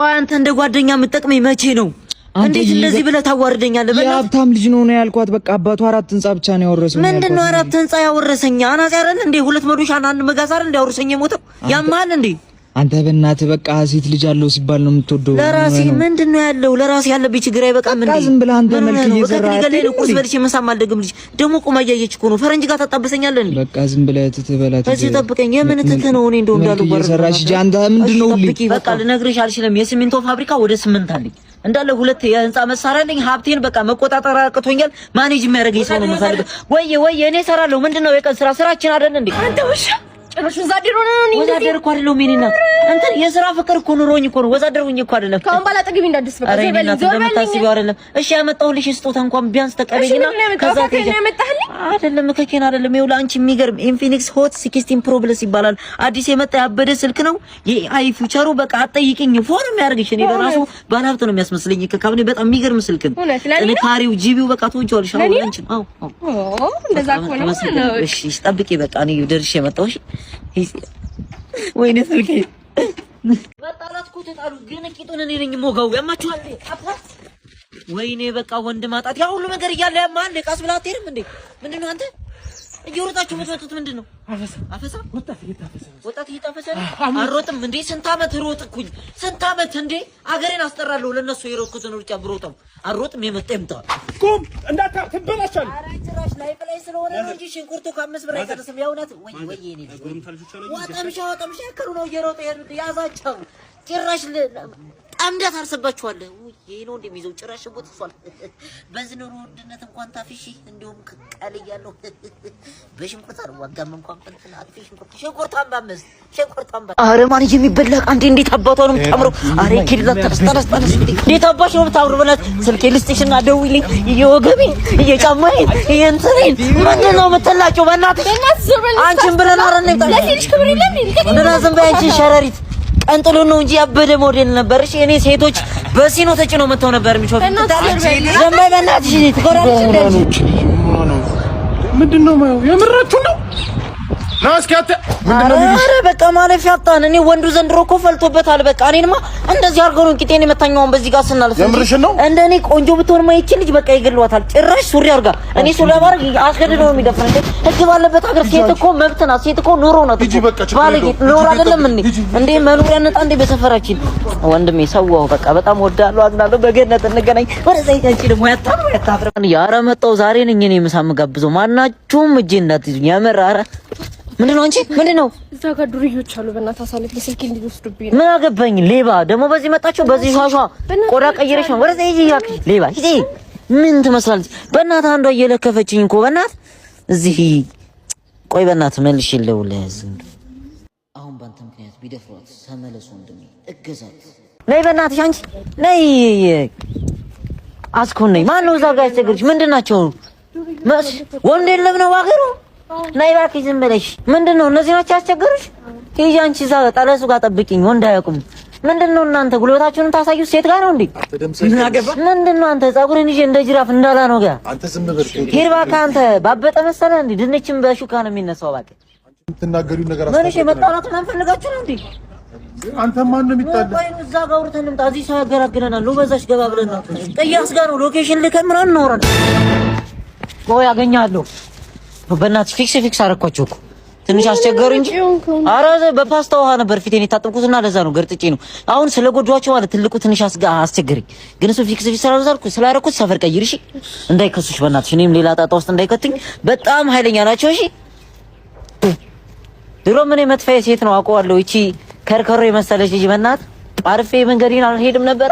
አንተ እንደ ጓደኛ የምትጠቅመኝ መቼ ነው? እንዴት እንደዚህ ብለህ ታዋርደኛለህ? የሀብታም ልጅ ነው ያልኳት። በቃ አባቱ 4 ህንጻ ብቻ ነው ያወረሰው። ምንድነው 4 ህንጻ ያወረሰኝ? አናጺ አይደል እንዴ? 2 መዶሻና 1 መጋዝ አይደል ያወረሰኝ የሞተው? ያማል እንዴ? አንተ በእናትህ በቃ ሴት ልጅ አለው ሲባል ነው የምትወደው። ለራሴ ምንድነው ያለው? ለራሴ ያለብኝ ችግር አይበቃም እንዴ? ዝም ብለህ አንተ መልክ እየዘራህ ቁርስ በልቼ መሳም አልደግም ልጅ ደግሞ ቁማ እያየች እኮ ነው። ፈረንጅ ጋር ታጣበሰኛለህ እንዴ? በቃ ዝም ብለህ ትትበላት እዚህ ጠብቀኝ። የምን ትት ነው? እኔ እንደው እንዳለው እየሰራሽ እንጂ አንተ ምንድነው ሁሉ በቃ ልነግርሽ አልችልም። የሲሚንቶ ፋብሪካ ወደ 8 አለኝ እንዳለ 2 የህንጻ መሳሪያ አለኝ። ሀብቴን በቃ መቆጣጠር አቅቶኛል። ማኔጅ የሚያደርገኝ ሰው ነው የምፈልገው። ወይ እኔ እሰራለሁ። ምንድነው የቀን ስራችን አይደል እንዴ? አንተ ውሻ ጭራሽ ወዛደር ሆነ ነው። ወዛደር እኮ አይደለም የኔ እናት። አንተ የሥራ ፍቅር እኮ ኑሮኝ እኮ ነው። ወዛደር ሆኜ እኮ አይደለም። ካሁን ባላ ጠግቢ እንዳድስ በቃ እንደምታስቢው አይደለም። እሺ ያመጣሁልሽ ስጦታ እንኳን ቢያንስ ተቀበይና ከዛ ከኬን ያመጣህልኝ አይደለም ከኬን አይደለም። ይኸውልህ አንቺ የሚገርም ኢንፊኒክስ ሆት 16 ፕሮ ፕለስ ይባላል። አዲስ የመጣ ያበደ ስልክ ነው። የአይ ፊውቸሩ በቃ አትጠይቅኝ። ፎርም ያርግሽ እኔ ለራሱ ባለሀብት ነው የሚያስመስለኝ። ከካብኔ በጣም የሚገርም ስልክ ነው። ጥንካሬው ጂቢው በቃ ትወጪዋለሽ። አሁን አንቺ እንደዛ እኮ ነው። እሺ ጠብቂ በቃ እኔ ደርሼ መጣሁ። ወይኔ ስልኬ መጣላት እኮ ተጣሉ። ግን ቂጡን እኔ ነኝ ሞጋው። ያማችኋል። ወይኔ በቃ ወንድ ማጣት ያ ሁሉ ነገር እያለ ያማል። ቃስ ብላ አትሄድም እንዴ? ምንድነው አንተ እየሮጣችሁ የምትወጡት? ምንድነው አፈሳ? ወጣት እየታፈሰ አሮጥም እንዴ? ስንት አመት ሮጥኩኝ። ስንት አመት እንዴ? አገሬን አስጠራለሁ ለነሱ የሮጥኩትን ሩጫ ብሮጥም አሮጥም። የመጣ ይምጣ ቁም እንዳታ ትበላሻል። ኧረ ጭራሽ ላይ ፍላይ ስለሆነ ነው እንጂ ሽንኩርቱ ከ5 ብር አይቀርም። ያውናት ወይ እኔ ወጣምሻ ያከሩ ነው እየሮጡ ያሉት። ያዛቸው ጭራሽ አምዳት አርሰባችኋለሁ። ይሄ ነው እንደሚይዘው ጭራሽ ቦትሷል። በዚህ ኑሮ ውድነት እንኳን ታፍሺ እንደውም ቀልያለሁ። በሽንኩርት አልዋጋም እንኳን ፈንተና አጥፊ ሽንኩርት አምባመስ ሽንኩርት አምባ አረ ማን የሚበላ አንዴ እንዴት አባቷ ነው የምታምረው? አረ ኪድላ ተስተላስጣ እንዴት አባሽ ነው የምታምረው? በላት ስልኬ ልስጥሽና ደውይልኝ። እየወገቢ እየጫማዬ እየንተሬን ምንድን ነው የምትላቸው? በእናትሽ አንቺን ብለን አረ ነው ለዚህ ክብር የለም እንደና ዝም በይ አንቺ ሸረሪት። ቀንጥሎ ነው እንጂ ያበደ ሞዴል ነበር። እሺ እኔ ሴቶች በሲኖ ተጭነው መተው ነበር የሚሾፍ። ዘመይ በእናትሽ ትቆራለሽ እንዴ? ምንድነው ማየው? የምራችሁ ነው ናስካተ ምንድነው? አረ በቃ ማለፊያ አጣን። እኔ ወንዱ ዘንድሮ እኮ ፈልቶበታል። በቃ እኔንማ እንደዚህ አድርገው ነው ቂጤን የመታኛውን በዚህ ጋር ስናልፍ እንደኔ ቆንጆ ብትሆን ማይችል ልጅ በቃ ይገለዋታል። ጭራሽ ሱሪ አድርጋ እኔ ሱሪ አባር አስገድዶ ነው የሚደፍረው እንዴ? ህግ ባለበት ሀገር ሴት እኮ መብት ናት። ሴት እኮ ኑሮ ናት። ባለጌ ኑሮ አይደለም እንዴ መኖሪያ ነጣ እንዴ በሰፈራችን። ወንድሜ ሰዋው በቃ በጣም ወዳለሁ፣ አዝናለሁ። በገነት እንገናኝ። ወደዛ ይታንቺ ደግሞ ያታፍረን ያረ መጣው ዛሬ ነኝ እኔ ምሳ የምጋብዘው። ማናችሁም እጄ እንዳትይዙኝ የምር። አረ ምንድነው አንቺ ምንድነው? እዛ ጋር ዱርዮች አሉ። በእናትህ አሳልፍ ለስልክ እንዲወስዱብኝ ነው። ምን አገባኝ? ሌባ ደግሞ በዚህ መጣችሁ። በዚህ ሿሿ ቆዳ ቀይረሽ ነው ወደዛ ይጂ ያክሽ ሌባ ሂጂ። ምን ትመስላለች? በእናትህ አንዷ እየለከፈችኝ እኮ በእናትህ እዚህ ቆይ በእናትህ መልሽ ይለውልህ። አሁን ባንተ ምክንያት ቢደፍሯት ተመለሱ ወንድሜ እገዛት። ነይ በእናትሽ አንቺ ነይ። አስኮን ነይ። ማን ነው እዛ ጋር ያስቸገረች? ምንድናቸው? ወንድ የለም ነው አገሩ። ናይ እባክሽ ዝም ብለሽ ምንድነው? እነዚህ ናቸው ያስቸገሩሽ? ሂጂ አንቺ እዛ ጠለሱ ጋር ጠብቂኝ። ወንድ አያውቁም። ምንድነው እናንተ ጉልበታችሁን ታሳዩ ሴት ጋር ነው እንዴ? ምንድነው አንተ ፀጉርን ይዤ እንደ ጅራፍ እንዳላ ነው ጋር አንተ ዝም ብለሽ ሄድ እባክህ። አንተ ባበጠ መሰለህ እንዴ? ድንችም በሹካ ነው የሚነሳው። እባክህ የምትናገሪው ነገር አስተካክል። ምንሽ የመጣላት ነው ፈልጋችሁ ነው እንዴ? አንተ ማን ነው የሚጣለው? ቆይ እዛ ጋር አውርተን እንምጣ። እዚህ ሰው ያገራግረናል። ነው በዛሽ ገባ ብለን ነው ቅያስ ጋር ነው ሎኬሽን ልከን ምናምን እናወራለን። ቆይ አገኛለሁ። በእናትሽ ፊክስ አረኳቸው እኮ ትንሽ አስቸገሩ እንጂ። ኧረ በፓስታ ውሃ ነበር ፊቴን የታጠብኩትና ለዛ ነው ገርጥጬ ነው። አሁን ስለጎዷቸው ማለት ትልቁ ትንሽ አስቸገረኝ። ግን እሱ ፊክስ ስላደረኩት ሰፈር ቀይር እሺ፣ እንዳይከሱሽ በእናትሽ። እኔም ሌላ ጣጣ ውስጥ እንዳይከቱኝ። በጣም ኃይለኛ ናቸው። እሺ ድሮ ምን መጥፋዬ ሴት ነው አውቀዋለሁ። እቺ ከርከሮ የመሰለች ልጅ በእናት አርፌ መንገዴን አልሄድም ነበር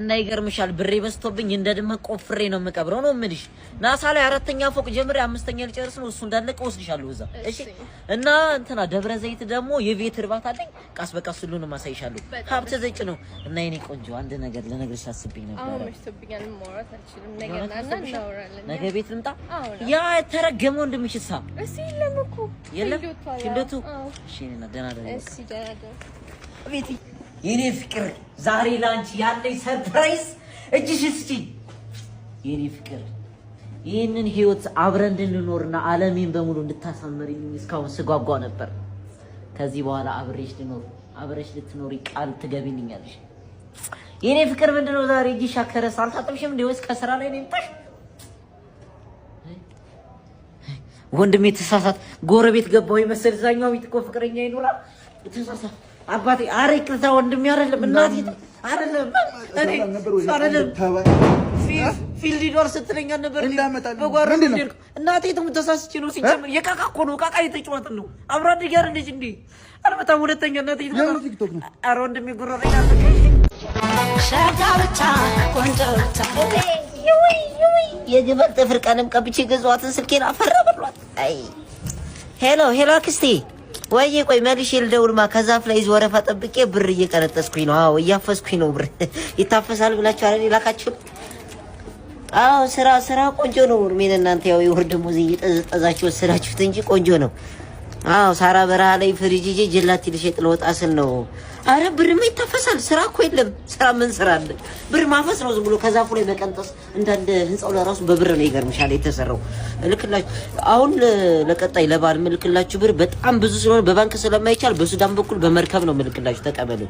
እና ይገርምሻል፣ ብሬ በስቶብኝ እንደ ድመ ቆፍሬ ነው የምቀብረው ነው የምልሽ። ናሳ ላይ 4ኛ ፎቅ ጀምሬ 5ኛ ልጨርስ ነው። እሱ እንዳለቀ ወስድሻለሁ እዛ እሺ። እና እንትና ደብረ ዘይት ደግሞ የቤት እርባታ አለኝ። ቃስ በቃስ ሁሉንም አሳይሻለሁ። ሀብተ ዘጭ ነው እና የኔ ቆንጆ አንድ ነገር ለነገርሽ አስብኝ ነበር። ነገ ቤት ልምጣ። ያ ተረገመው እንደምሽሳ እሺ። የለም እንደቱ እሺ። እና ደህና እሺ። ቤቲ የኔ ፍቅር ዛሬ ላንቺ ያለኝ ሰርፕራይዝ እጅሽ እስቲ የኔ ፍቅር ይሄንን ህይወት አብረን እንድንኖርና ዓለሜን በሙሉ እንድታሳምሪኝ እስካሁን ስጓጓ ነበር። ከዚህ በኋላ አብሬሽ ልትኖሪ ቃል ትገቢልኛለሽ? የኔ ፍቅር ምንድነው ዛሬ እጅሽ አከረስ አልታጠብሽም እንዴ ወይስ ከስራ ላይ ነው የምታሽ? ወንድሜ ተሳሳት ጎረቤት ገባው ይመስል ዛኛው ቤት እኮ ፍቅረኛ ይኖራ ተሳሳት አባቴ አረ ይቅርታ ወንድሜ አይደለም እናቴ አይደለም እኔ አይደለም ፊልድ ዶር ስትለኛ ነበር በጓሮ እናቴ ተሳስቼ ነው ሲጀምር የቃቃ እኮ ነው ቃቃ የተጫወትን ነው አብሮ አደግ ያር ልጅ እንዴ አልመጣም ሁለተኛ እናቴ አረ ወንድሜ ጉሮረኛ ሻጋብቻ ኮንጆታ የግበል ጥፍር ቀለም ቀብቼ ገዛዋትን ስልኬን አፈረበሏት። አይ ሄሎ አክስቴ ወይ ቆይ መልሼ ልደውልማ ከዛፍ ላይ ወረፋ ጠብቄ ብር እየቀነጠስኩኝ ነው። አዎ እያፈስኩኝ ነው። ብር ይታፈሳል ብላችሁ አይደል ይላካችሁ? አዎ ስራ ቆንጆ ነው። ምን እናንተ ያው የወርድ ሙዚ እየጠዛችሁ ወሰዳችሁት እንጂ ቆንጆ ነው። አዎ ሳራ በረሃ ላይ ፍሪጅ ጀላቲ ልሸጥ ለወጣ ስል ነው። አረ ብርማ ይታፈሳል። ስራ እኮ የለም። ስራ ምን ስራ አለ? ብር ማፈስ ነው ዝም ብሎ ከዛፉ ላይ መቀንጠስ። እንዳንደ ህንጻው ለራሱ በብር ነው ይገርምሻል የተሰራው። ልክላችሁ አሁን ለቀጣይ ለባል ምልክላችሁ ብር በጣም ብዙ ስለሆነ በባንክ ስለማይቻል በሱዳን በኩል በመርከብ ነው ምልክላችሁ ተቀበሉ።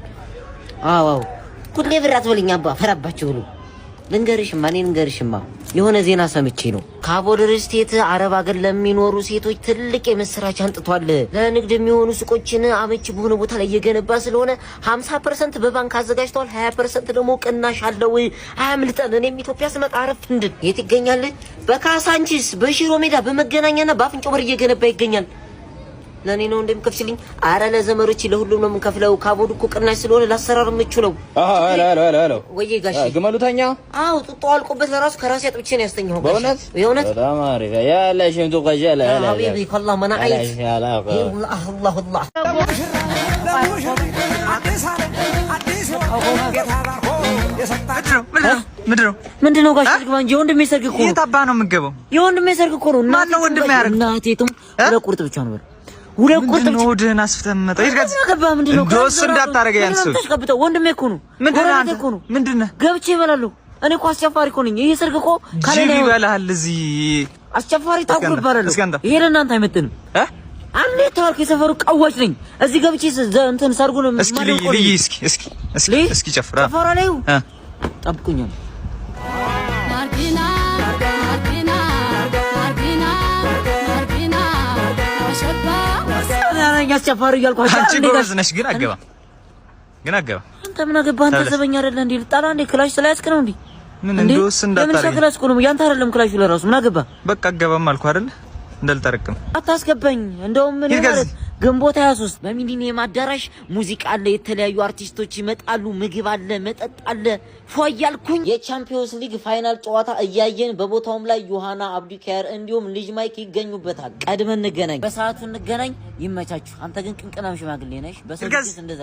አዎ ሁሌ ብር አትበልኝ አባ ፈራባችሁ ሁሉ ልንገርሽማ የሆነ ዜና ሰምቼ ነው። ካቦር ስቴት አረብ ሀገር ለሚኖሩ ሴቶች ትልቅ የምስራች አንጥቷል። ለንግድ የሚሆኑ ሱቆችን አመቺ በሆነ ቦታ ላይ እየገነባ ስለሆነ 50% በባንክ አዘጋጅተዋል። 20% ደግሞ ቅናሽ አለው። አያምልጠን። እኔም ኢትዮጵያ ስመጣ አረፍ እንድን የት ይገኛል? በካሳንቺስ፣ በሽሮ ሜዳ፣ በመገናኛና በአፍንጮ በር እየገነባ ይገኛል። ለኔ ነው እንደምከፍሽልኝ? አረ ለዘመሮች ለሁሉም ነው የምንከፍለው። ካቦድ እኮ ቅናሽ ስለሆነ ላሰራር ምቹ ነው። አሎ ወይ ጋሽ ግመሉተኛ? አዎ ጥጦ አልቆበት ለራሱ ከራሴ አጥብቼ ነው ያስተኛው። በእውነት በጣም አሪፍ ያለ ሽንቱ ቀጀለ ያለ ሀቢቢ والله ما نعيش الله ምንድነው ጋሽ ልግባ እንጂ ወንድሜ ሰርግ እኮ ነው። የታባ ነው የምገባው? የወንድሜ ሰርግ እኮ ነው። ማን ነው ወንድሜ ያርግ? እናቴቱም ለቁርጥ ብቻ ነው። ሁለት ቁርጥ ብቻ ነው። ወደና አስፍተም መጣ ይርጋዝ ምንድነው ዶስ እንዳታረገ ያንሱ ተስቀብተው ወንድሜ እኮ ነው። ምንድነው ገብቼ ይበላለሁ። እኔ እኮ አስጨፋሪ እኮ ነኝ። ይሄ ሰርግ እኮ ካለ ነው ይበላል። እዚህ አስጨፋሪ ታውቁ ይባላል። ይሄ ለእናንተ አይመጥንም። አንዴ ታርክ የሰፈሩ ቀዋጭ ነኝ። እዚህ ገብቼ እንትን ሰርጉን ማለት ነው። እስኪ ጨፍራ ጨፈራ ላይ ጠብቁኝ። ያስጨፋሩ እያልኳቸው አንቺ ጎበዝ ነሽ። ግን አገባ አንተ ምን አገባህ? አንተ ዘበኛ አይደለ እንዴ? ልጣላ እንዴ? ክላሽ ስለያዝክ ነው እንዴ? ምን እንደውስ እንዳታረግ ለምን ክላሽ እኮ ነው ያንተ አይደለም ክላሹ ለራሱ ምን አገባህ? በቃ አገባም አልኩ አይደል? እንዳልጠረቅም አታስገባኝ። እንደውም ምን ማለት ግንቦት 23 በሚሊኒየም አዳራሽ ሙዚቃ አለ፣ የተለያዩ አርቲስቶች ይመጣሉ፣ ምግብ አለ፣ መጠጥ አለ። ፏያልኩኝ የቻምፒዮንስ ሊግ ፋይናል ጨዋታ እያየን በቦታውም ላይ ዮሐና አብዱካየር እንዲሁም ልጅ ማይክ ይገኙበታል። ቀድመን እንገናኝ፣ በሰዓቱ እንገናኝ። ይመቻችሁ። አንተ ግን ቅንቅናም ሽማግሌ ነሽ። በሰዓቱ እንደዛ